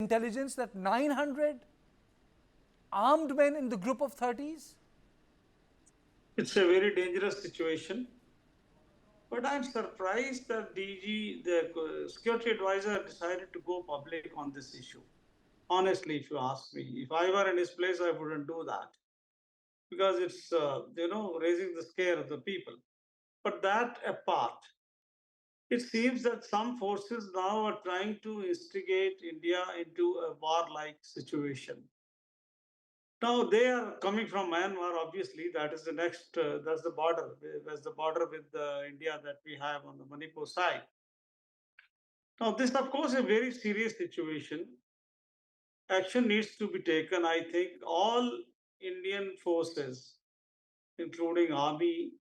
intelligence that 900 armed men in the group of 30s? It's a very dangerous situation. But I'm surprised that the security advisor, decided to go public on this issue. Honestly, if you ask me, if I were in his place, I wouldn't do that because it's raising the scare of the people. But that apart, it seems that some forces now are trying to instigate India into a war-like situation. Now they are coming from Myanmar. Obviously, that is the next. That's the border. That's the border with India that we have on the Manipur side. Now, this, of course, is a very serious situation. Action needs to be taken. I think all Indian forces, including Army,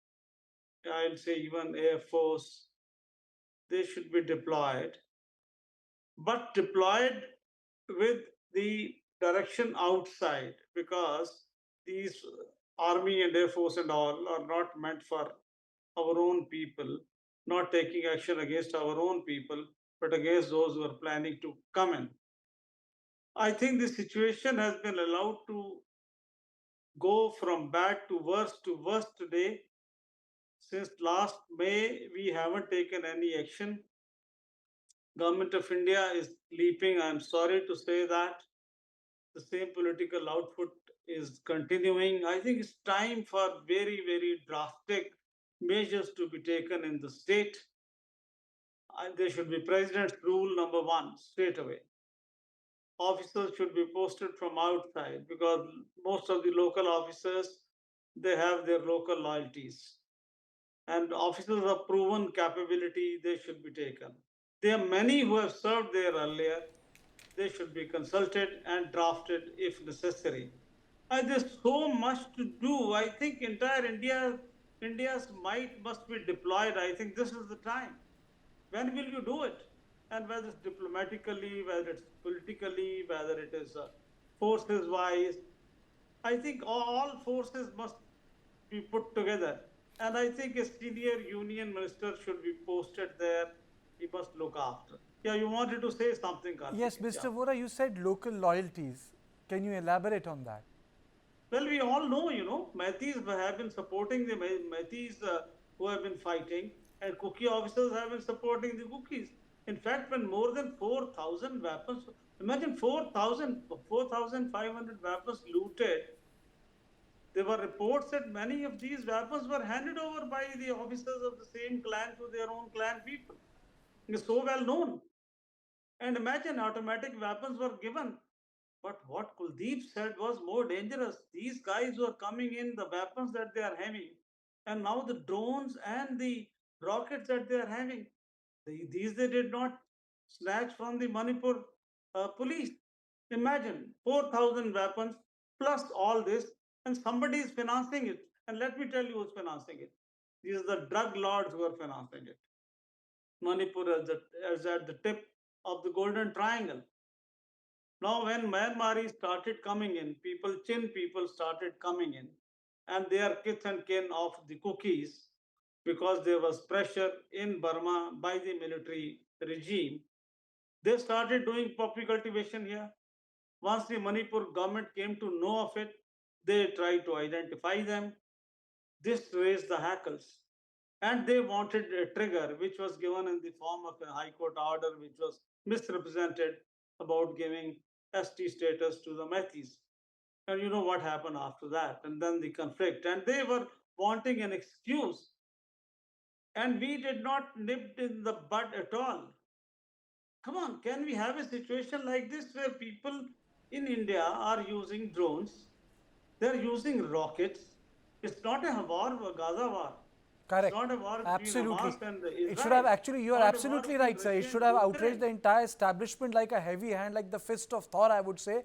I'd say even Air Force, they should be deployed, but deployed with the direction outside, because these Army and Air Force and all are not meant for our own people, not taking action against our own people, but against those who are planning to come in. I think the situation has been allowed to go from bad to worse today. Since last May, we haven't taken any action. Government of India is leaping. I'm sorry to say that the same political output is continuing. I think it's time for very, very drastic measures to be taken in the state. And there should be president's rule number one straight away. Officers should be posted from outside because most of the local officers, they have their local loyalties, and officers of proven capability, they should be taken. There are many who have served there earlier. They should be consulted and drafted if necessary. And there's so much to do. I think entire India's might must be deployed. I think this is the time. When will you do it? And whether it's diplomatically, whether it's politically, whether it is forces wise, I think all forces must be put together. And I think a senior union minister should be posted there. He must look after. Yeah, you wanted to say something, Karthik. Yes, Mr. Yeah. Vohra, you said local loyalties. Can you elaborate on that? Well, we all know, Metis have been supporting the Metis who have been fighting, and Kuki officers have been supporting the Kukis. In fact, when more than 4,000 weapons, imagine 4,500 weapons looted, there were reports that many of these weapons were handed over by the officers of the same clan to their own clan people. It's so well known. And imagine automatic weapons were given. But what Kuldeep said was more dangerous. These guys who are coming in, the weapons that they are having, and now the drones and the rockets that they are having, these they did not snatch from the Manipur police. Imagine 4,000 weapons plus all this, and somebody is financing it. And let me tell you who's financing it. These are the drug lords who are financing it. Manipur is at the tip of the Golden Triangle. Now, when Myanmaris started coming in, Chin people started coming in, and they are kith and kin of the cookies because there was pressure in Burma by the military regime. They started doing poppy cultivation here. Once the Manipur government came to know of it, they tried to identify them. This raised the hackles. And they wanted a trigger, which was given in the form of a High Court order, which was misrepresented about giving ST status to the Metis. And you know what happened after that? And then the conflict. And they were wanting an excuse. And we did not nip in the bud at all. Come on, can we have a situation like this where people in India are using drones? They're using rockets. It's not a war, a Gaza war. It's Correct. not a war between Absolutely. Hamas and It should have Israel. actually, you It's are not a war absolutely between right, sir. It Russia should and have outraged Ukraine. the entire establishment like a heavy hand, like the fist of Thor, I would say.